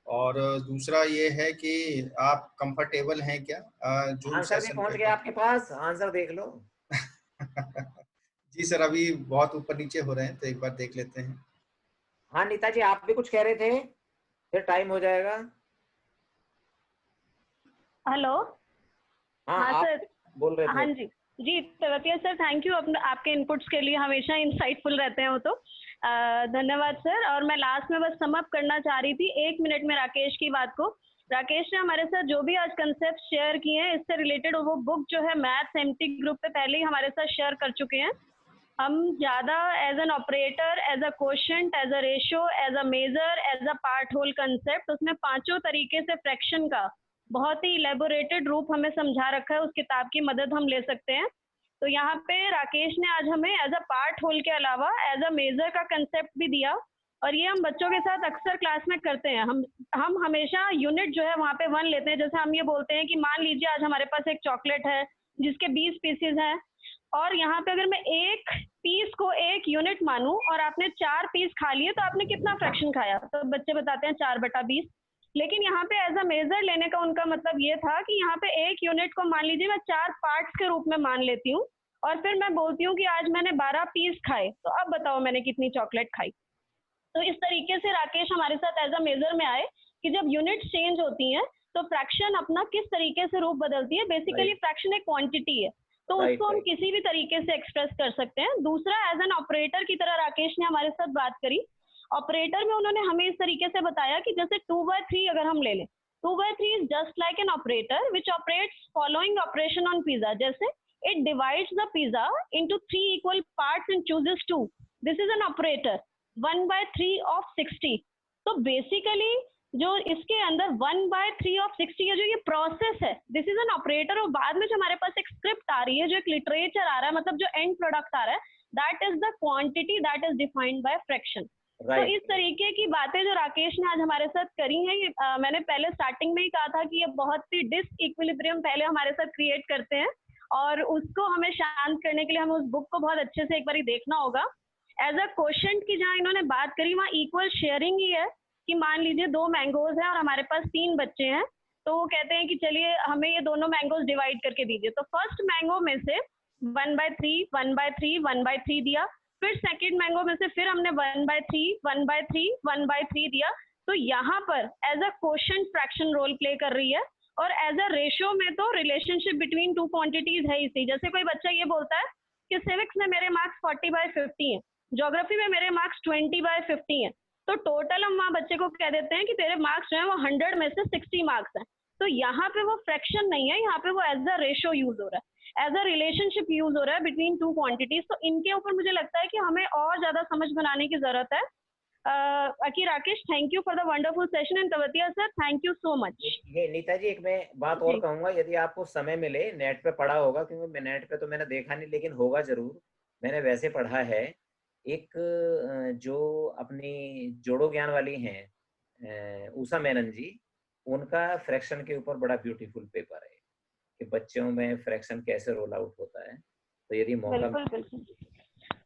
और दूसरा ये है कि आप कंफर्टेबल हैं क्या जूम सेशन पहुंच गया आपके पास, आंसर देख लो। जी सर, अभी बहुत ऊपर नीचे हो रहे हैं तो एक बार देख लेते हैं। हाँ नीता जी आप भी कुछ कह रहे थे, फिर टाइम हो जाएगा। हेलो। हाँ सर बोल रहे थे। हाँ जी जी तेवतिया सर, थैंक यू आपके इनपुट्स के लिए, हमेशा इंसाइटफुल रहते हैं वो तो। धन्यवाद सर। और मैं लास्ट में बस सम अप करना चाह रही थी 1 मिनट में राकेश की बात को। राकेश ने हमारे साथ जो भी आज कंसेप्ट शेयर किए हैं इससे रिलेटेड वो बुक जो है मैथ्स एमटी ग्रुप पे पहले ही हमारे साथ शेयर कर चुके हैं। हम ज़्यादा as an operator, as a quotient, as a ratio, as a measure, as a part whole concept, उसमें 5 तरीके से फ्रैक्शन का बहुत ही इलेबोरेटेड रूप हमें समझा रखा है। उस किताब की मदद हम ले सकते हैं। तो यहाँ पे राकेश ने आज हमें एज अ पार्ट होल के अलावा एज अ मेजर का कंसेप्ट भी दिया और ये हम बच्चों के साथ अक्सर क्लास में करते हैं। हम हमेशा यूनिट जो है वहाँ पे 1 लेते हैं। जैसे हम ये बोलते हैं कि मान लीजिए आज हमारे पास एक चॉकलेट है जिसके 20 पीसेज हैं, और यहाँ पे अगर मैं एक पीस को 1 यूनिट मानूं और आपने 4 पीस खा लिए तो आपने कितना फ्रैक्शन खाया? तो बच्चे बताते हैं 4/20। लेकिन यहाँ पे एज अ मेजर लेने का उनका मतलब ये था कि यहाँ पे 1 यूनिट को मान लीजिए मैं 4 पार्ट्स के रूप में मान लेती हूँ, और फिर मैं बोलती हूँ कि आज मैंने 12 पीस खाए, तो अब बताओ मैंने कितनी चॉकलेट खाई। तो इस तरीके से राकेश हमारे साथ एज अ मेजर में आए कि जब यूनिट चेंज होती हैं तो फ्रैक्शन अपना किस तरीके से रूप बदलती है। बेसिकली फ्रैक्शन एक क्वांटिटी है, तो उसको हम किसी भी तरीके से एक्सप्रेस कर सकते हैं। दूसरा, एज एन ऑपरेटर की तरह राकेश ने हमारे साथ बात करी। ऑपरेटर में उन्होंने हमें इस तरीके से बताया कि जैसे 2/3 अगर हम ले लें, 2/3 is just like an operator which operates following operation on pizza. जैसे it divides the pizza into 3 equal parts and chooses 2। This is an operator 1/3 of 60। तो बेसिकली जो इसके अंदर 1/3 ऑफ 60 है, जो ये प्रोसेस है, दिस इज एन ऑपरेटर। और बाद में जो हमारे पास एक स्क्रिप्ट आ रही है, जो एक लिटरेचर आ रहा है, मतलब जो एंड प्रोडक्ट आ रहा है, that is the quantity that is defined by fraction. तो इस तरीके की बातें जो राकेश ने आज हमारे साथ करी हैं, ये मैंने पहले स्टार्टिंग में ही कहा था कि ये बहुत सी डिसइक्विलिब्रियम पहले हमारे साथ क्रिएट करते हैं, और उसको हमें शांत करने के लिए हमें उस बुक को बहुत अच्छे से एक बार देखना होगा। एज अ क्वेश्चन की जहाँ इन्होंने बात करी, वहाँ इक्वल शेयरिंग ही है कि मान लीजिए 2 मैंगोज हैं और हमारे पास 3 बच्चे हैं, तो वो कहते हैं कि चलिए हमें ये दोनों मैंगोज डिवाइड करके दीजिए। तो फर्स्ट मैंगो में से 1/3, 1/3, 1/3 दिया, फिर सेकंड मैंगो में से फिर हमने 1/3, 1/3, 1/3 दिया। तो यहाँ पर as a quotient fraction role play कर रही है, और एज अ रेशियो में तो रिलेशनशिप बिटवीन 2 क्वांटिटीज है इसी। जैसे कोई बच्चा ये बोलता है कि सिविक्स में मेरे मार्क्स 40/50 हैं, ज्योग्राफी में मेरे मार्क्स 20/50 हैं, तो टोटल हम वहाँ बच्चे को कह देते हैं कि तेरे मार्क्स जो है वो 100 में से 60 मार्क्स हैं। तो यहाँ पे वो फ्रैक्शन नहीं है, यहाँ पे वो एज अ रेशियो यूज हो रहा है, एज अ रिलेशनशिप यूज हो रहा है बिटवीन 2 क्वांटिटीज। तो इनके ऊपर मुझे लगता है कि हमें और ज्यादा समझ बनाने की जरूरत है। बाकी Rakesh, thank you for the wonderful session, and Tewatia sir, thank you so much. ये नीता जी, एक मैं बात और कहूंगा, यदि आपको समय मिले, नेट पे पढ़ा होगा, क्योंकि नेट पे तो मैंने देखा नहीं, लेकिन होगा जरूर, मैंने वैसे पढ़ा है। एक जो अपनी जोड़ो ज्ञान वाली हैं उषा मेनन जी, उनका फ्रैक्शन के ऊपर बड़ा ब्यूटीफुल पेपर है कि बच्चों में फ्रैक्शन कैसे रोल आउट होता है। तो यदि मौका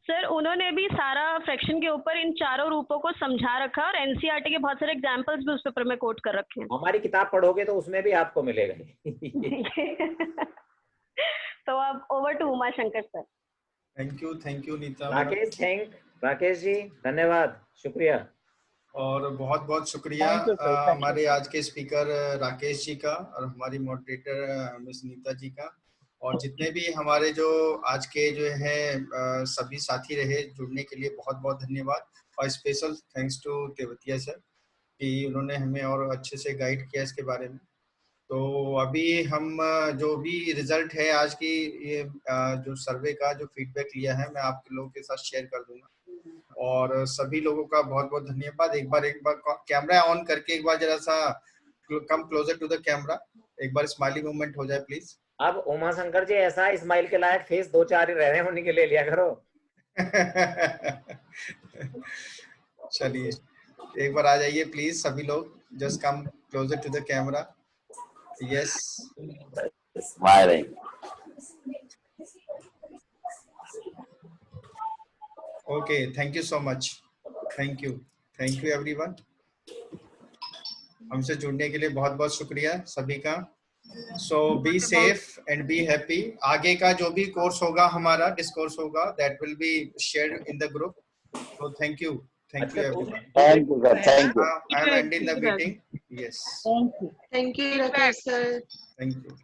सर, उन्होंने भी सारा फ्रैक्शन के ऊपर इन चारों रूपों को समझा रखा, और एनसीईआरटी के बहुत सारे एग्जांपल्स भी उस पेपर में कोट कर रखे हैं। हमारी किताब पढ़ोगे तो उसमें भी आपको मिलेगा। तो अब over to Uma Shankar sir. Thank you Neeta. Rakesh ji, धन्यवाद, शुक्रिया। और बहुत बहुत शुक्रिया हमारे आज के स्पीकर राकेश जी का, और हमारी मॉडरेटर मिस नीता जी का, और जितने भी हमारे जो आज के जो है सभी साथी रहे जुड़ने के लिए बहुत बहुत धन्यवाद। और special thanks to Tewatia sir कि उन्होंने हमें और अच्छे से गाइड किया इसके बारे में। तो अभी हम जो भी रिजल्ट है आज की ये जो सर्वे का जो फीडबैक लिया है, मैं आप लोगों के साथ शेयर कर दूंगा। और सभी लोगों का बहुत बहुत धन्यवाद। एक बार कैमरा ऑन करके एक बार जरा सा come closer to the camera, एक बार स्माइली मूवमेंट हो जाए प्लीज। अब उमा शंकर जी, ऐसा स्माइल के लायक फेस 2-4 ही रह रहे हैं, उन्हीं के ले लिया करो। चलिए एक बार आ जाइए प्लीज सभी लोग, just come closer to the camera. Yes, smiling. Okay, thank you so much. Thank you everyone. हमसे जुड़ने के लिए बहुत बहुत शुक्रिया सभी का। So be safe and be happy. आगे का जो भी कोर्स होगा हमारा डिस्कोर्स होगा, that will be shared in the group. So thank you everyone. Thank you sir, thank you. I am ending the meeting. Yes, Thank you Rakesh sir. Thank you.